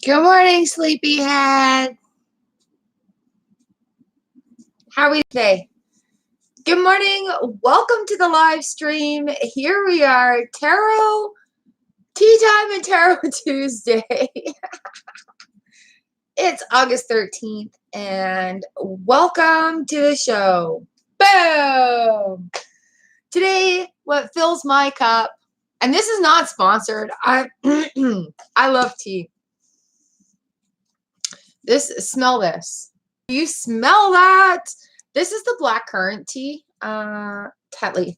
Good morning, sleepyhead. How are we today? Good morning. Welcome to the live stream. Here we are, Tarot Tea Time and Tarot Tuesday. It's August 13th, and welcome to the show. Boom! Today, what fills my cup, and this is not sponsored. I love tea. Smell this. Do you smell that? This is the black currant tea. Tetley.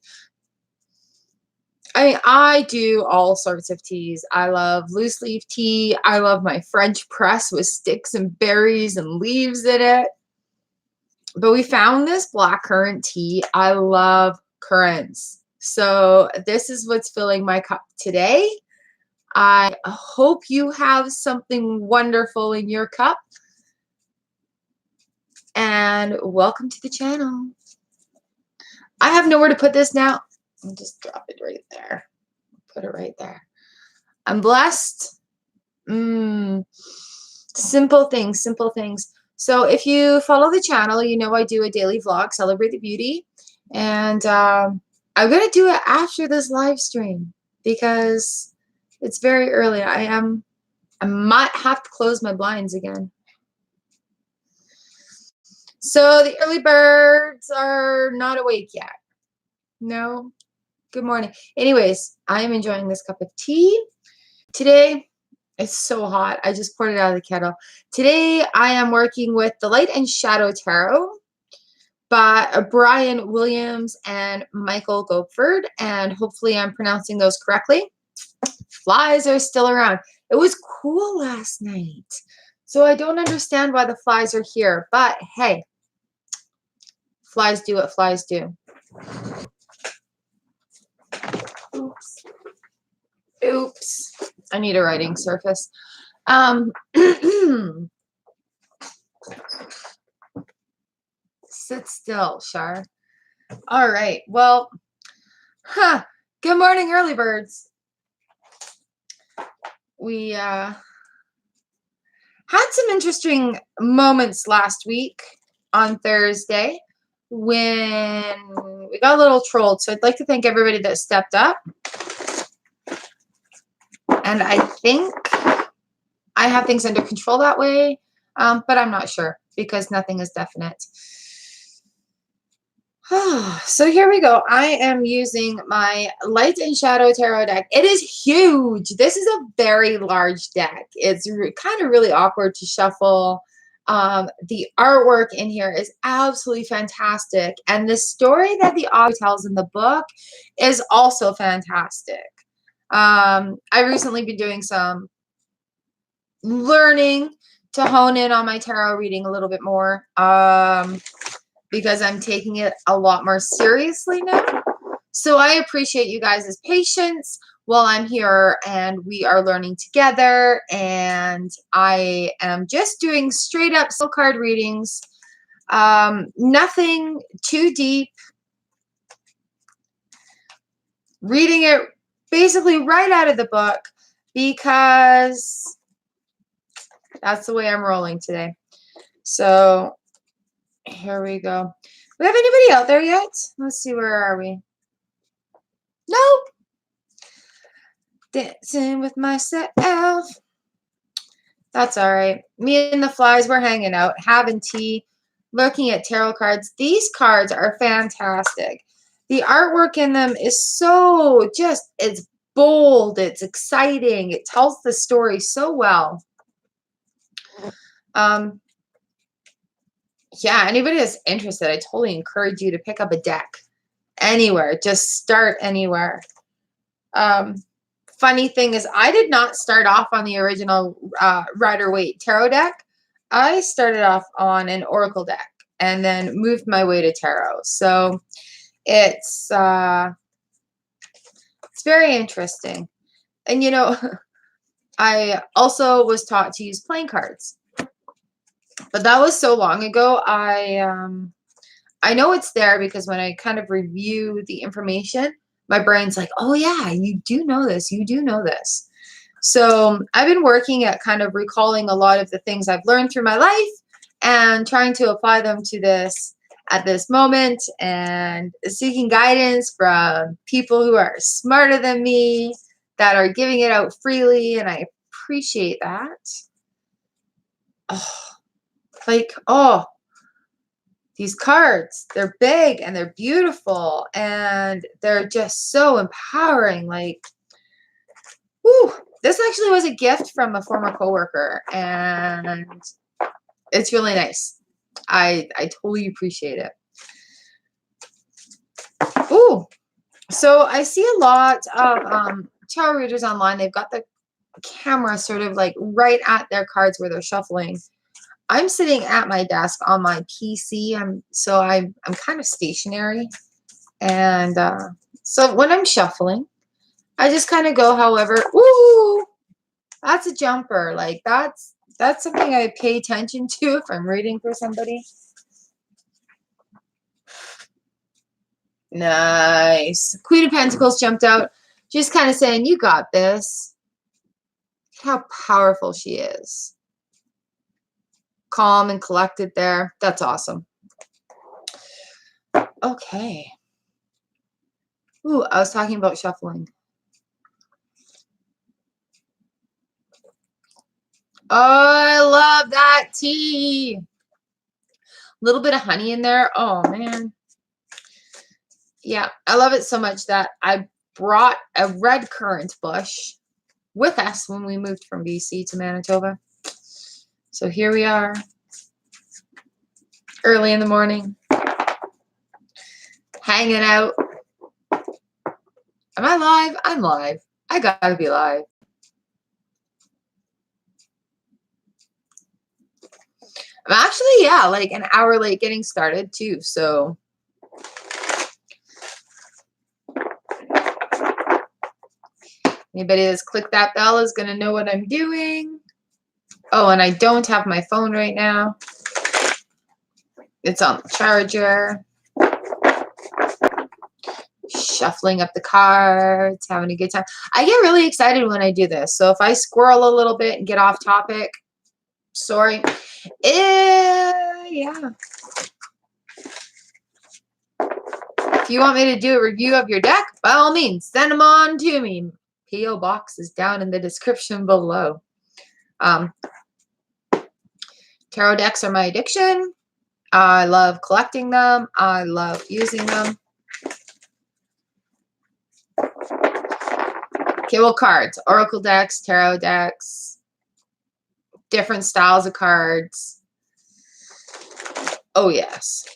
I mean, I do all sorts of teas. I love loose leaf tea. I love my French press with sticks and berries and leaves in it. But we found this black currant tea. I love currants. So this is what's filling my cup today. I hope you have something wonderful in your cup. And welcome to the channel. I have nowhere to put this now. I'll just drop it right there. Put it right there. I'm blessed. Simple things, simple things. So if you follow the channel, you know I do a daily vlog, Celebrate the Beauty. And I'm going to do it after this live stream because it's very early. I might have to close my blinds again. So the early birds are not awake yet. No. Good morning. Anyways, I am enjoying this cup of tea. Today, it's so hot. I just poured it out of the kettle. Today, I am working with the Light and Shadow Tarot by Brian Williams and Michael Gopford. And hopefully I'm pronouncing those correctly. Flies are still around. It was cool last night. So I don't understand why the flies are here. But hey, flies do what flies do. Oops. I need a writing surface. Sit still, Char. All right. Well, good morning, early birds. We had some interesting moments last week on Thursday when we got a little trolled. So I'd like to thank everybody that stepped up. And I think I have things under control that way, but I'm not sure because nothing is definite. So here we go. I am using my Light and Shadow Tarot deck. It is huge. This is a very large deck. It's kind of really awkward to shuffle. The artwork in here is absolutely fantastic. And the story that the author tells in the book is also fantastic. I recently been doing some learning to hone in on my tarot reading a little bit more because I'm taking it a lot more seriously now. So I appreciate you guys' patience while I'm here and we are learning together. And I am just doing straight up soul card readings. Nothing too deep. Reading it basically right out of the book because that's the way I'm rolling today. So here we go. Do we have anybody out there yet? Let's see, where are we? Nope. Dancing with myself. That's all right. Me and the flies were hanging out, having tea, looking at tarot cards. These cards are fantastic. The artwork in them is so it's bold, it's exciting, it tells the story so well. Yeah, anybody that's interested, I totally encourage you to pick up a deck anywhere. Just start anywhere. Funny thing is, I did not start off on the original Rider-Waite tarot deck. I started off on an Oracle deck and then moved my way to tarot. So it's very interesting. And you know, I also was taught to use playing cards. But that was so long ago. I know it's there because when I kind of review the information, my brain's like, oh yeah, you do know this. You do know this. So I've been working at kind of recalling a lot of the things I've learned through my life and trying to apply them to this at this moment, and seeking guidance from people who are smarter than me that are giving it out freely, and I appreciate that. Oh, like, oh, these cards, they're big and they're beautiful and they're just so empowering. Like, whew, this actually was a gift from a former coworker, and it's really nice. I totally appreciate it. Ooh, so I see a lot of tarot readers online. They've got the camera sort of like right at their cards where they're shuffling. I'm sitting at my desk on my PC. I'm kind of stationary, and so when I'm shuffling, I just kind of go however. Ooh, that's a jumper. Like that's something I pay attention to if I'm reading for somebody. Nice. Queen of Pentacles jumped out, just kind of saying, you got this. How powerful she is. Calm and collected there. That's awesome. Okay. Ooh, I was talking about shuffling. Oh, I love that tea. A little bit of honey in there. Oh, man. Yeah, I love it so much that I brought a red currant bush with us when we moved from BC to Manitoba. So here we are, early in the morning, hanging out. Am I live? I'm live. I gotta be live. I'm actually, yeah, like an hour late getting started too, so. Anybody that's clicked that bell is gonna know what I'm doing. Oh, and I don't have my phone right now. It's on the charger. Shuffling up the cards, having a good time. I get really excited when I do this. So if I squirrel a little bit and get off topic, sorry. Yeah. If you want me to do a review of your deck, by all means, send them on to me. P.O. Box is down in the description below. Tarot decks are my addiction. I love collecting them. I love using them. Okay, well, cards, oracle decks, tarot decks, different styles of cards. Oh, yes.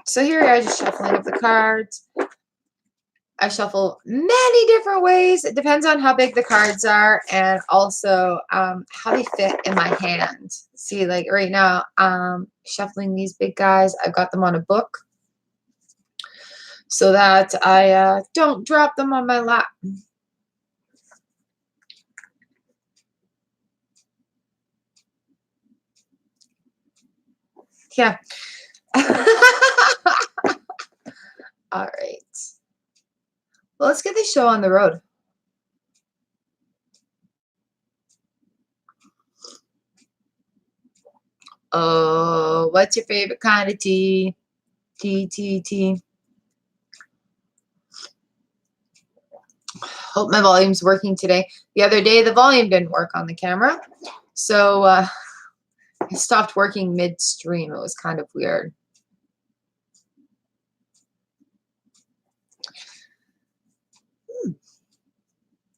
So here we are, just shuffling up the cards. I shuffle many different ways. It depends on how big the cards are, and also how they fit in my hand. See, like right now, shuffling these big guys. I've got them on a book so that I don't drop them on my lap. Yeah. All right. Well, let's get this show on the road. Oh, what's your favorite kind of tea? Tea. Hope my volume's working today. The other day, the volume didn't work on the camera. So I stopped working midstream. It was kind of weird.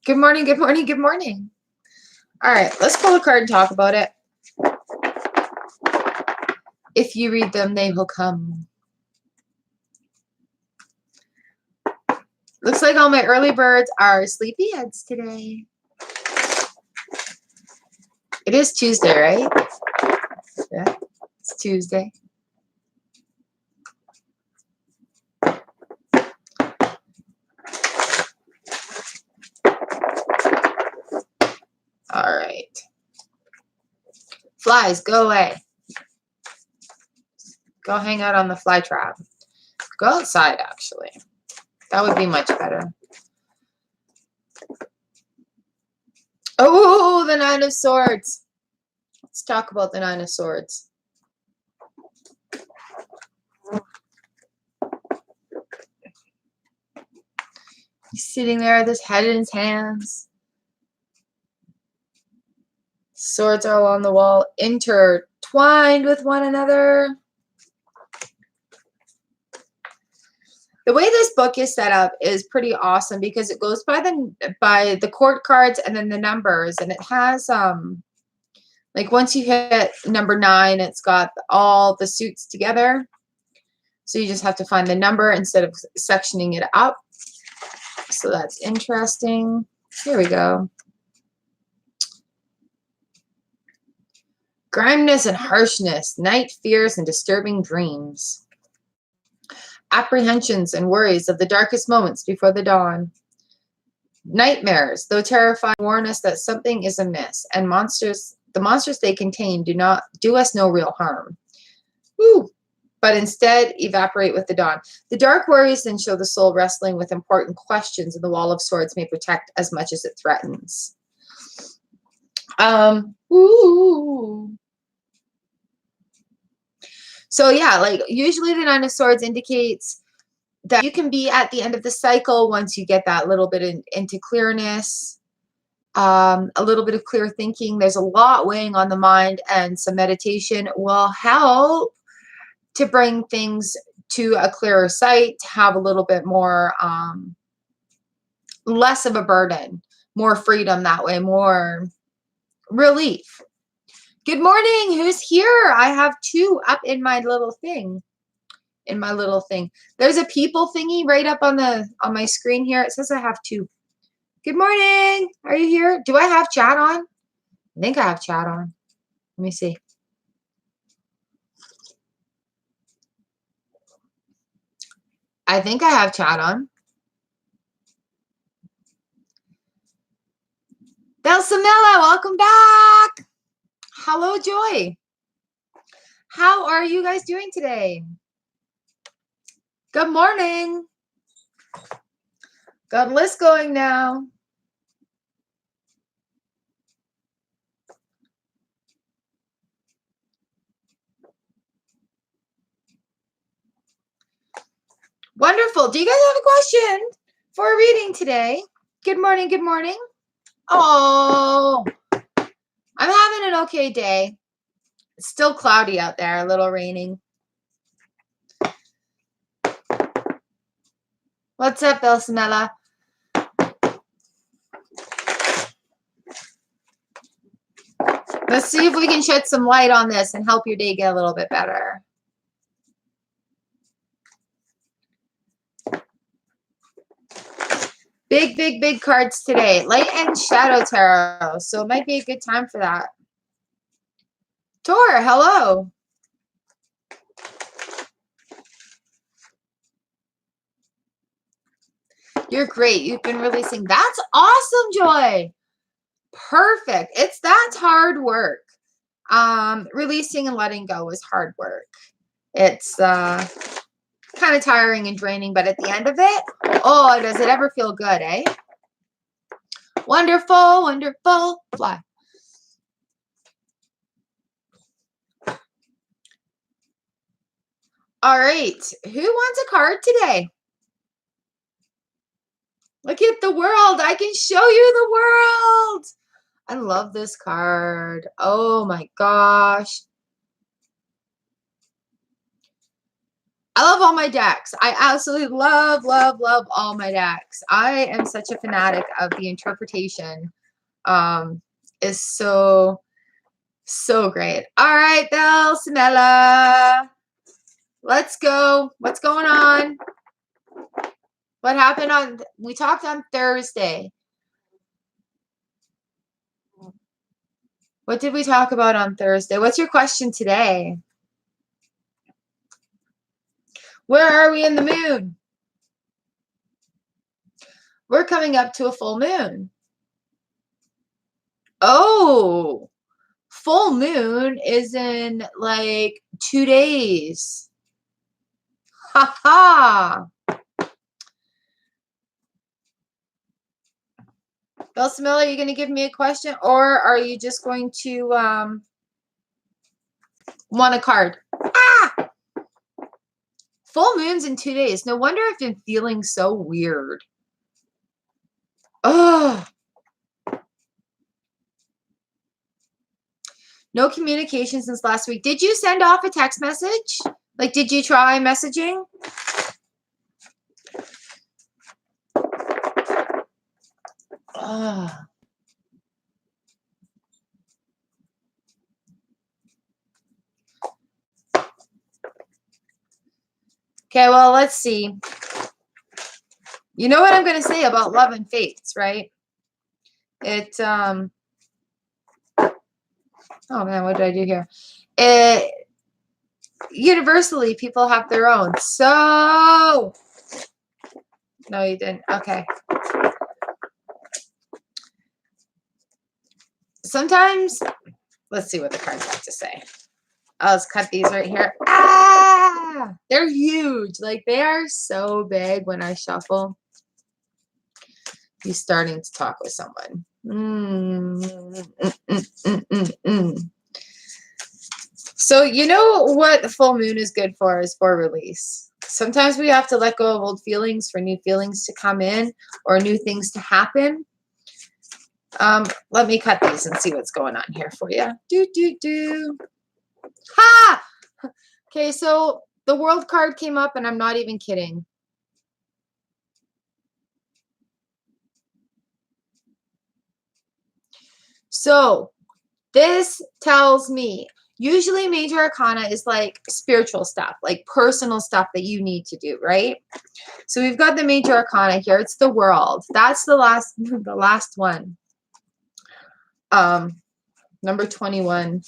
Good morning, good morning, good morning. All right, let's pull a card and talk about it. If you read them, they will come. Looks like all my early birds are sleepyheads today. It is Tuesday, right? Yeah, it's Tuesday. All right. Flies, go away. Go hang out on the fly trap. Go outside, actually. That would be much better. Oh, the Nine of Swords. Let's talk about the Nine of Swords. He's sitting there with his head in his hands. Swords are along the wall, intertwined with one another. The way this book is set up is pretty awesome because it goes by the court cards and then the numbers, and it has like once you hit number 9, it's got all the suits together. So you just have to find the number instead of sectioning it up. So that's interesting. Here we go. Grimeness and harshness, night fears and disturbing dreams. Apprehensions and worries of the darkest moments before the dawn. Nightmares, though terrifying, warn us that something is amiss, and the monsters they contain do not do us no real harm. Woo! But instead evaporate with the dawn. The dark worries then show the soul wrestling with important questions, and the Wall of Swords may protect as much as it threatens. Ooh. So yeah, like usually the Nine of Swords indicates that you can be at the end of the cycle once you get that little bit into clearness, a little bit of clear thinking. There's a lot weighing on the mind, and some meditation will help to bring things to a clearer sight, to have a little bit more, less of a burden, more freedom that way, more relief. Good morning. Who's here? I have 2 up in my little thing. There's a people thingy right up on my screen here. It says I have 2. Good morning. Are you here? Do I have chat on? I think I have chat on. Let me see. I think I have chat on. Belsamilla, welcome back. Hello, Joy. How are you guys doing today? Good morning. Got a list going now. Wonderful. Do you guys have a question for a reading today? Good morning. Good morning. Oh, I'm having an okay day. It's still cloudy out there, a little raining. What's up, Belsamella? Let's see if we can shed some light on this and help your day get a little bit better. Big, big, big cards today. Light and Shadow Tarot. So it might be a good time for that. Tor, hello. You're great. You've been releasing. That's awesome, Joy. Perfect. That's hard work. Releasing and letting go is hard work. It's kind of tiring and draining, but at the end of it, oh, does it ever feel good, eh? Wonderful, wonderful. Fly. All right. Who wants a card today? Look at the world. I can show you the world. I love this card. Oh my gosh. I love all my decks. I absolutely love, love, love all my decks. I am such a fanatic of the interpretation. Is so great. All right, Belsamella. Let's go. What's going on? What happened we talked on Thursday. What did we talk about on Thursday? What's your question today? Where are we in the moon? We're coming up to a full moon. Oh, full moon is in like 2 days. Ha ha. Belsamilla, are you going to give me a question, or are you just going to want a card? Ah! Full moons in 2 days. No wonder I've been feeling so weird. Ugh. No communication since last week. Did you send off a text message? Like, did you try messaging? Ugh. Okay, well, let's see. You know what I'm going to say about love and fates, right? Oh man, what did I do here? Universally, people have their own. So, no, you didn't. Okay. Sometimes, let's see what the cards have to say. Let's cut these right here. Ah! They're huge. Like, they are so big when I shuffle. He's starting to talk with someone. So, you know what the full moon is good for is for release. Sometimes we have to let go of old feelings for new feelings to come in or new things to happen. Let me cut these and see what's going on here for you. Ha! Okay, so the world card came up, and I'm not even kidding. So this tells me, usually major arcana is like spiritual stuff, like personal stuff that you need to do, right? So we've got the major arcana here. It's the world. That's the last one. Number 21.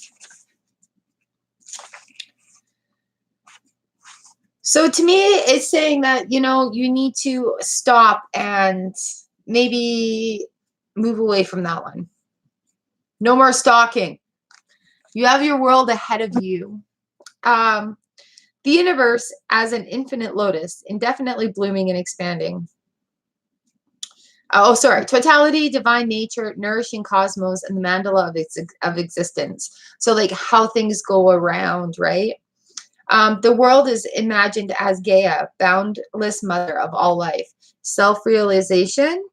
So to me, it's saying that, you know, you need to stop and maybe move away from that one. No more stalking. You have your world ahead of you. The universe as an infinite lotus, indefinitely blooming and expanding. Oh, sorry. Totality, divine nature, nourishing cosmos, and the mandala of existence. So like how things go around, right? The world is imagined as Gaia, boundless mother of all life, self-realization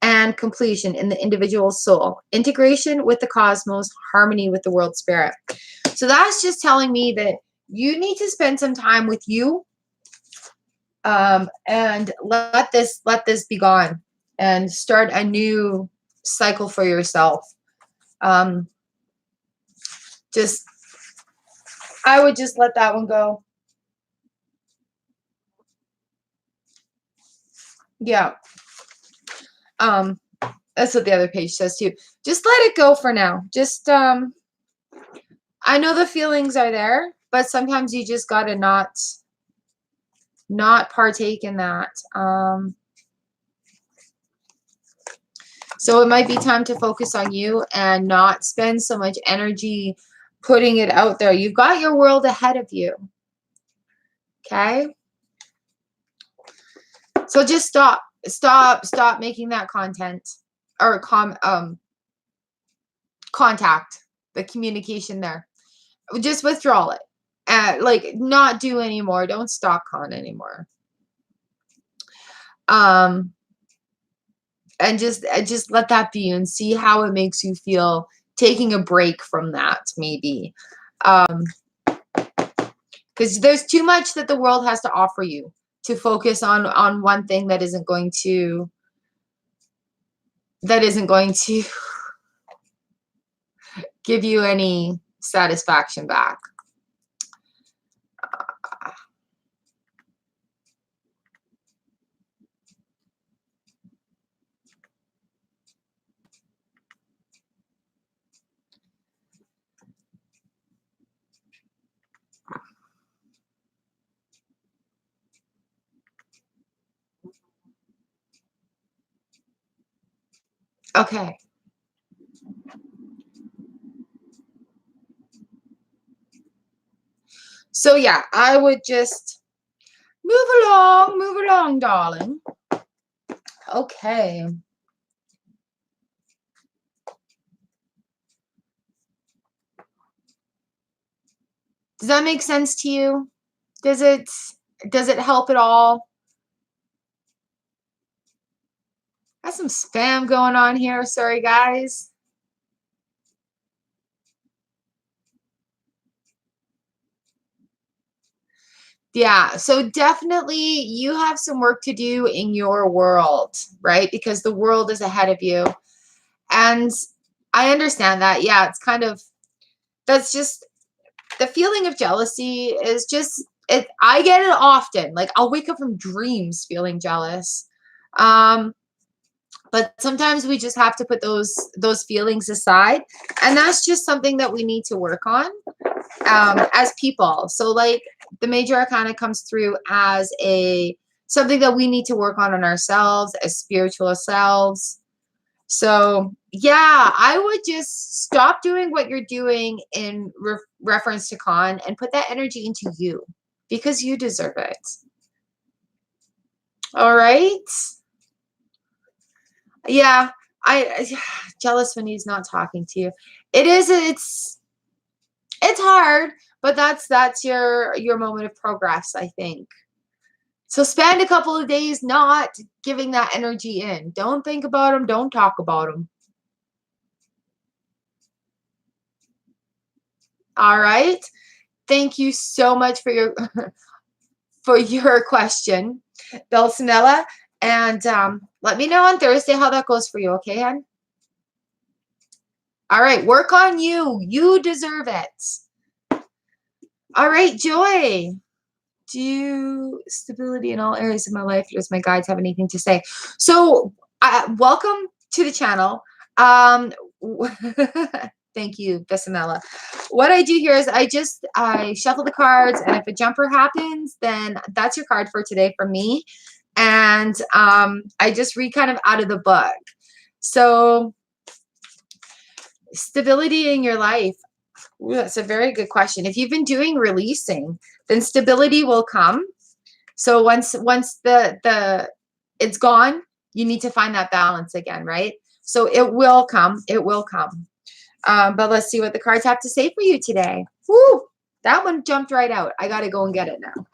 and completion in the individual soul, integration with the cosmos, harmony with the world spirit. So that's just telling me that you need to spend some time with you, and let this be gone and start a new cycle for yourself. I would just let that one go. Yeah. That's what the other page says too. Just let it go for now. Just I know the feelings are there, but sometimes you just gotta not partake in that. So it might be time to focus on you and not spend so much energy putting it out there. You've got your world ahead of you. Okay? So just stop making that content or contact, the communication there. Just withdraw it. Like, not do anymore. Don't stalk con anymore. And just let that be and see how it makes you feel, taking a break from that, maybe. Because there's too much that the world has to offer you to focus on one thing that isn't going to give you any satisfaction back. Okay. So yeah, I would just move along, darling. Okay. Does that make sense to you? Does it help at all? Got some spam going on here. Sorry, guys. Yeah, so definitely you have some work to do in your world, right? Because the world is ahead of you. And I understand that. Yeah, it's kind of, that's just, the feeling of jealousy is just, I get it often. Like I'll wake up from dreams feeling jealous. But sometimes we just have to put those feelings aside, and that's just something that we need to work on as people. So like the major arcana comes through as a something that we need to work on ourselves as spiritual selves. So yeah, I would just stop doing what you're doing in reference to con and put that energy into you because you deserve it. All right. Yeah, I jealous when he's not talking to you. It's hard, but that's your moment of progress, I think. So spend a couple of days not giving that energy in. Don't think about them, don't talk about them. All right? Thank you so much for your for your question, Dulcinella. And let me know on Thursday how that goes for you, okay, hon? All right, work on you. You deserve it. All right, Joy. Do stability in all areas of my life. Does my guides have anything to say? So, welcome to the channel. Um, thank you, Bessamella. What I do here is I shuffle the cards, and if a jumper happens, then that's your card for today from me. And I just read kind of out of the book. So, stability in your life. Ooh, that's a very good question. If you've been doing releasing, then stability will come. So once the it's gone, you need to find that balance again, right? So it will come. It will come. But let's see what the cards have to say for you today. Woo! That one jumped right out. I got to go and get it now.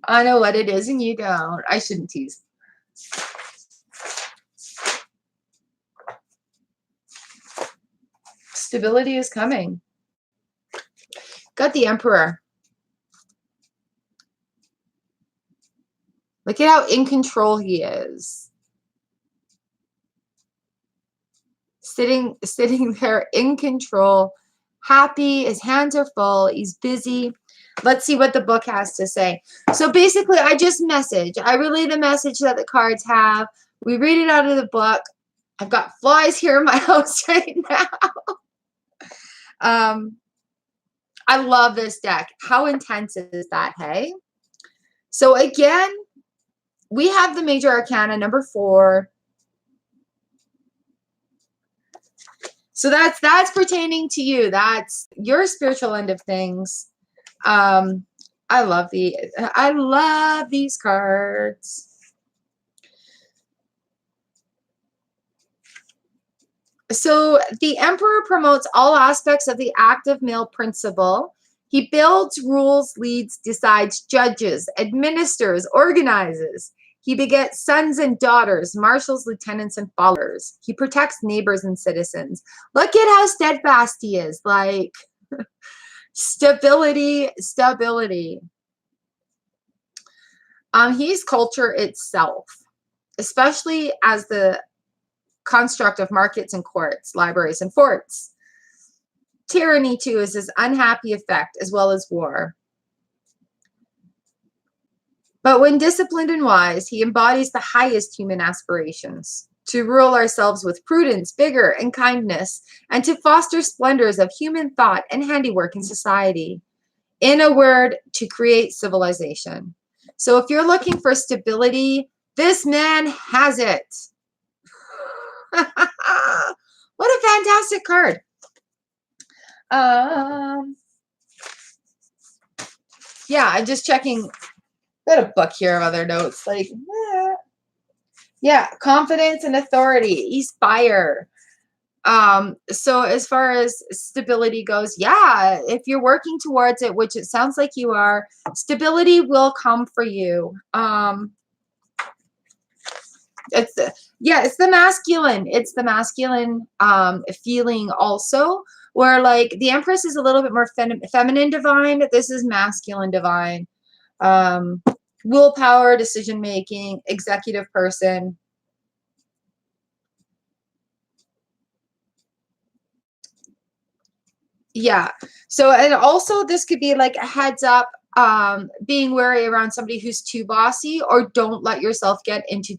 I know what it is and you don't. I shouldn't tease. Stability is coming. Got the Emperor. Look at how in control he is. Sitting there in control, happy, his hands are full, he's busy. Let's see what the book has to say. So basically, I relay the message that the cards have. We read it out of the book. I've got flies here in my house right now. I love this deck. How intense is that, hey? So again, we have the major arcana number 4. So that's pertaining to you. That's your spiritual end of things. I love these cards. So the Emperor promotes all aspects of the active male principle. He builds, rules, leads, decides, judges, administers, organizes. He begets sons and daughters, marshals, lieutenants, and followers. He protects neighbors and citizens. Look at how steadfast he is. Like, stability. He's culture itself, especially as the construct of markets and courts, libraries and forts. Tyranny, too, is his unhappy effect, as well as war. But when disciplined and wise, he embodies the highest human aspirations, to rule ourselves with prudence, vigor, and kindness, and to foster splendors of human thought and handiwork in society. In a word, to create civilization. So if you're looking for stability, this man has it. What a fantastic card. Yeah, I'm just checking. Got a book here of other notes. Like, Yeah, confidence and authority. He's fire. So as far as stability goes, yeah, if you're working towards it, which it sounds like you are, stability will come for you. It's yeah, it's the masculine. It's the masculine feeling also, where like the Empress is a little bit more feminine divine. This is masculine divine. Um, willpower, decision making, executive person. Yeah. So, and also this could be like a heads up, being wary around somebody who's too bossy, or don't let yourself get into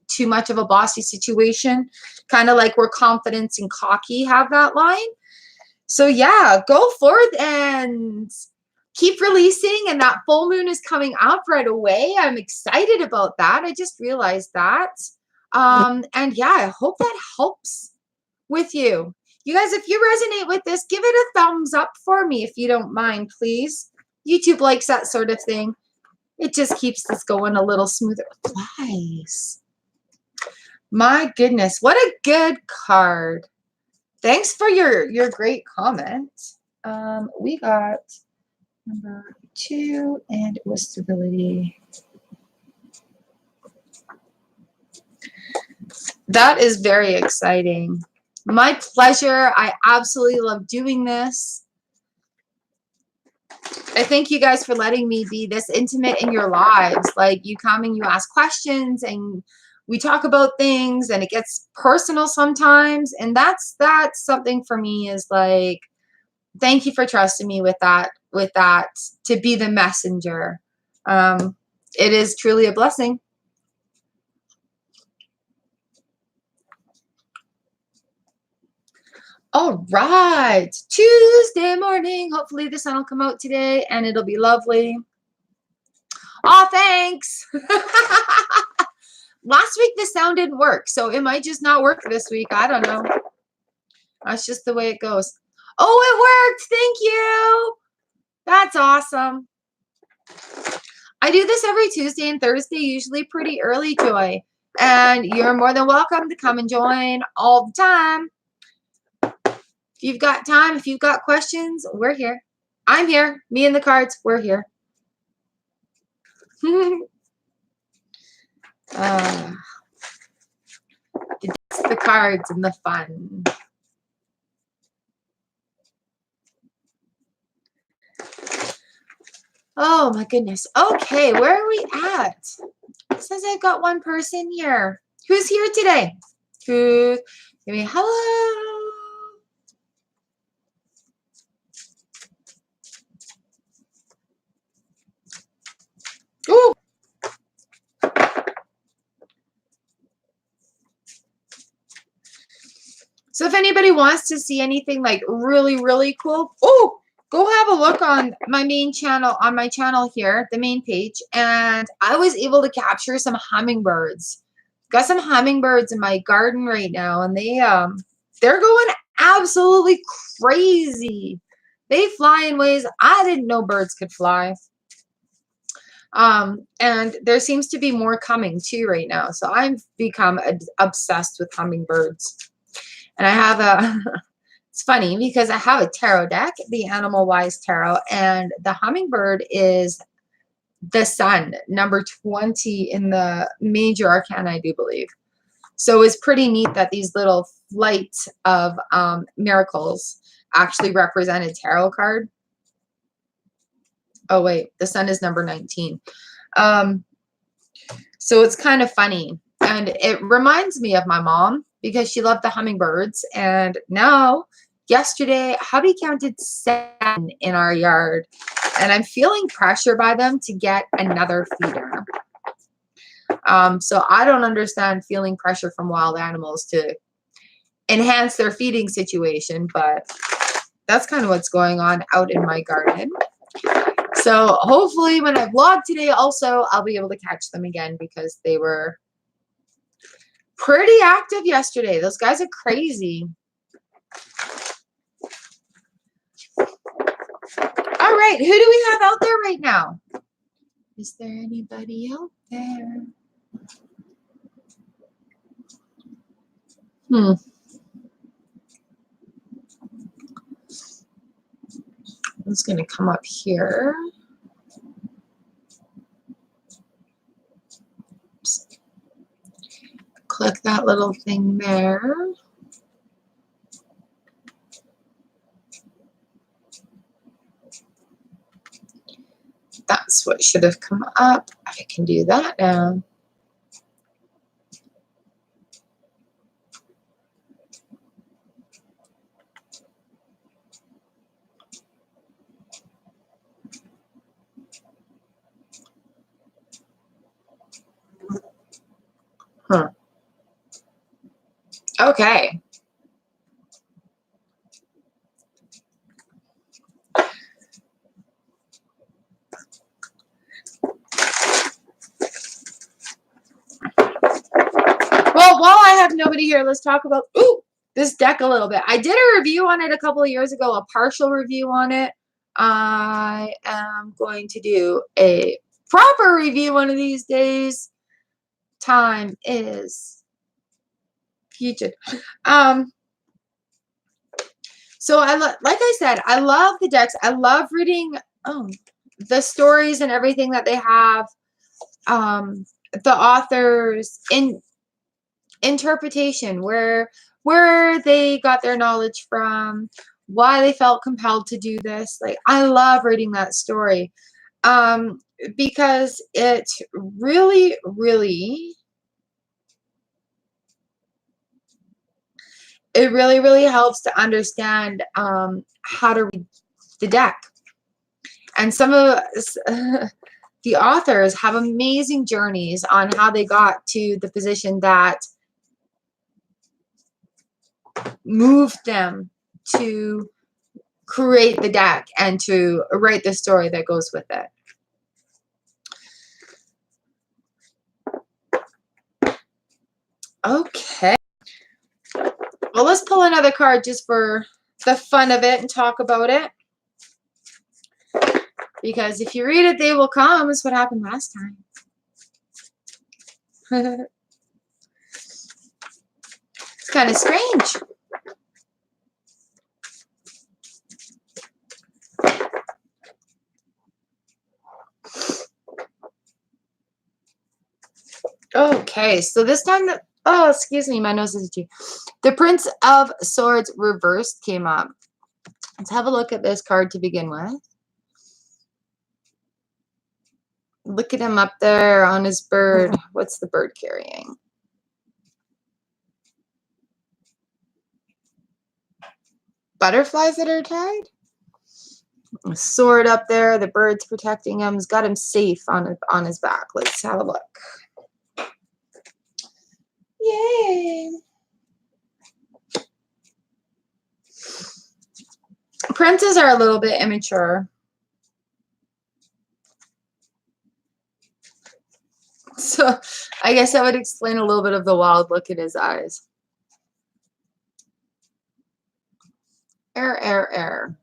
too much of a bossy situation. Kind of like where confidence and cocky have that line. So yeah, go forth and keep releasing. And that full moon is coming up right away. I'm excited about that. I just realized that. And yeah, I hope that helps with you. You guys, if you resonate with this, give it a thumbs up for me if you don't mind, please. YouTube likes that sort of thing. It just keeps this going a little smoother. Flies. My goodness, what a good card. Thanks for your great comment. We got number 2, and it was stability. That is very exciting. My pleasure. I absolutely love doing this. I thank you guys for letting me be this intimate in your lives. Like, you come and you ask questions and we talk about things, and it gets personal sometimes. And that's something for me, is like, thank you for trusting me with that to be the messenger. It is truly a blessing. All right, Tuesday morning. Hopefully the sun will come out today and it'll be lovely. Oh, thanks. Last week the sound didn't work, so it might just not work this week. I don't know. That's just the way it goes. Oh, it worked. Thank you. That's awesome. I do this every Tuesday and Thursday, usually pretty early, Joy. And you're more than welcome to come and join all the time. If you've got time, if you've got questions, we're here. I'm here. Me and the cards, we're here. It's the cards and the fun. Oh my goodness. Okay, where are we at? It says I've got one person here. Who's here today? Who? Give me hello. Ooh. So if anybody wants to see anything like really, really cool, oh, go have a look on my main channel, on my channel here, the main page. And I was able to capture some hummingbirds. Got some hummingbirds in my garden right now, and they're going absolutely crazy. They fly in ways I didn't know birds could fly. And there seems to be more coming too right now. So I've become obsessed with hummingbirds. And I have it's funny because I have a tarot deck, the Animal Wise Tarot, and the hummingbird is the sun, number 20 in the major arcana, I do believe. So it's pretty neat that these little flights of miracles actually represent a tarot card. Oh, wait, the sun is number 19. So it's kind of funny. And it reminds me of my mom because she loved the hummingbirds. And now, yesterday, hubby counted 7 in our yard. And I'm feeling pressure by them to get another feeder. So I don't understand feeling pressure from wild animals to enhance their feeding situation. But that's kind of what's going on out in my garden. So hopefully when I vlog today also, I'll be able to catch them again because they were pretty active yesterday. Those guys are crazy. All right, who do we have out there right now? Is there anybody out there? Hmm. I'm just going to come up here. Oops. Click that little thing there. That's what should have come up. I can do that now. Huh. Okay. Well, while I have nobody here, let's talk about this deck a little bit. I did a review on it a couple of years ago, a partial review on it. I am going to do a proper review one of these days. Time is future. So like I said, I love the decks. I love reading the stories and everything that they have. The authors in interpretation, where they got their knowledge from, why they felt compelled to do this. Like, I love reading that story because it really, really, really helps to understand how to read the deck. And some of the authors have amazing journeys on how they got to the position that moved them to create the deck and to write the story that goes with it. Okay. Well, let's pull another card just for the fun of it and talk about it. Because if you read it, they will come, is what happened last time. It's kind of strange. Okay, so this time, oh, excuse me, my nose is itchy. The Prince of Swords reversed came up. Let's have a look at this card to begin with. Look at him up there on his bird. What's the bird carrying? Butterflies that are tied? A sword up there. The bird's protecting him. He's got him safe on his back. Let's have a look. Yay! Princes are a little bit immature. So I guess that would explain a little bit of the wild look in his eyes. Air.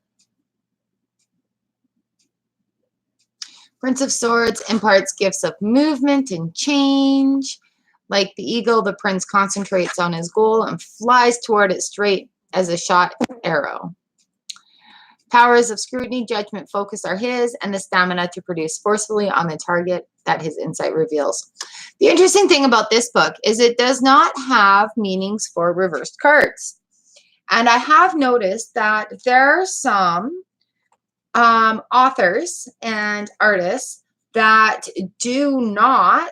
Prince of Swords imparts gifts of movement and change. Like the eagle, the prince concentrates on his goal and flies toward it straight as a shot arrow. Powers of scrutiny, judgment, focus are his, and the stamina to produce forcefully on the target that his insight reveals. The interesting thing about this book is it does not have meanings for reversed cards. And I have noticed that there are some authors and artists that do not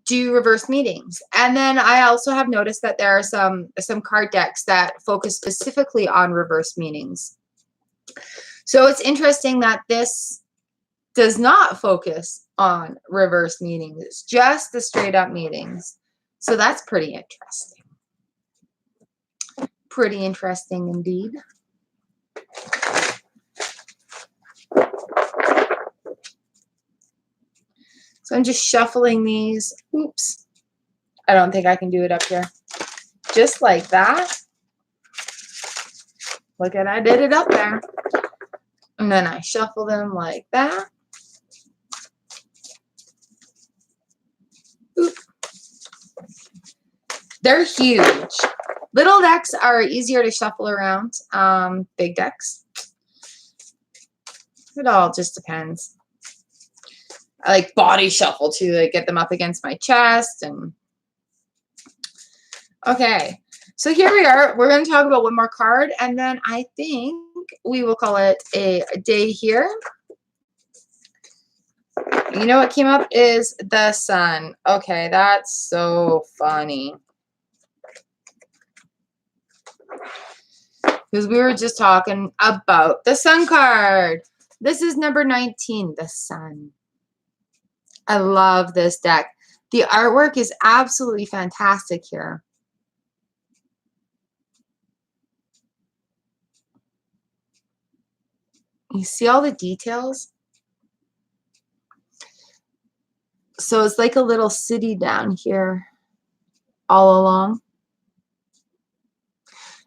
do reverse meanings. And then I also have noticed that there are some card decks that focus specifically on reverse meanings. So it's interesting that this does not focus on reverse meanings. It's just the straight up meanings. So that's pretty interesting. Pretty interesting indeed. So I'm just shuffling these. Oops. I don't think I can do it up here. Just like that. Look at, I did it up there. And then I shuffle them like that. Oop. They're huge. Little decks are easier to shuffle around. Big decks. It all just depends. I like body shuffle too, to get them up against my chest. And okay, so here we are. We're going to talk about one more card, and then I think we will call it a day here. You know what came up is the sun. Okay, that's so funny. Because we were just talking about the sun card. This is number 19, the sun. I love this deck. The artwork is absolutely fantastic here. You see all the details? So it's like a little city down here all along.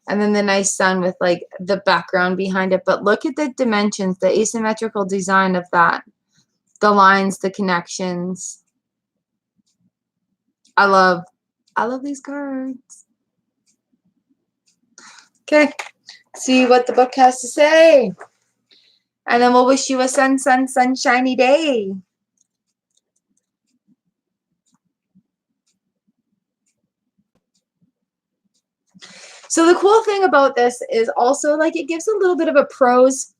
And then the nice sun with like the background behind it. But look at the dimensions, the asymmetrical design of that. The lines, the connections. I love these cards. Okay, see what the book has to say. And then we'll wish you a sunshiny day. So the cool thing about this is also like it gives a little bit of a prose,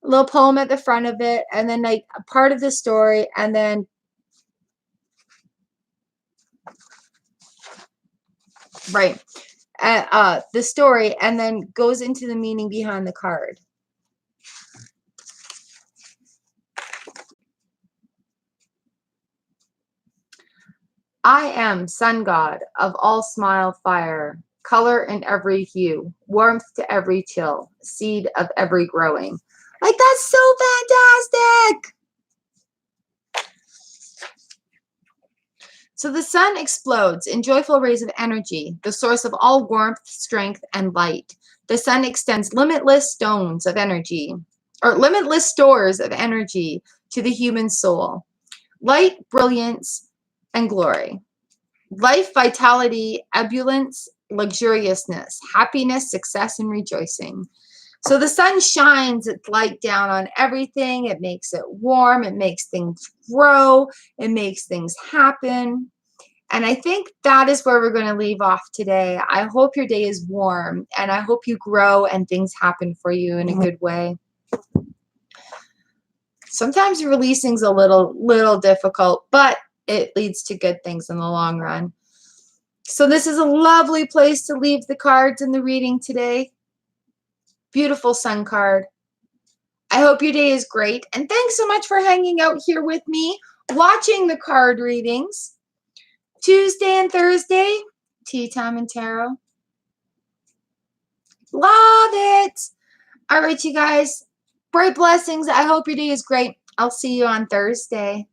a little poem at the front of it, and then like a part of the story, and then the story, and then goes into the meaning behind the card. I am sun god of all smile fire, color in every hue, warmth to every chill, seed of every growing. Like, that's so fantastic. So the sun explodes in joyful rays of energy, the source of all warmth, strength, and light. The sun extends limitless stores of energy to the human soul. Light, brilliance, and glory. Life, vitality, ebullience, luxuriousness, happiness, success, and rejoicing. So the sun shines its light down on everything. It makes it warm. It makes things grow. It makes things happen. And I think that is where we're going to leave off today. I hope your day is warm, and I hope you grow and things happen for you in a good way. Sometimes releasing is a little difficult, but it leads to good things in the long run. So this is a lovely place to leave the cards in the reading today. Beautiful sun card. I hope your day is great. And thanks so much for hanging out here with me, watching the card readings. Tuesday and Thursday, Tea Time and Tarot. Love it. All right, you guys. Bright blessings. I hope your day is great. I'll see you on Thursday.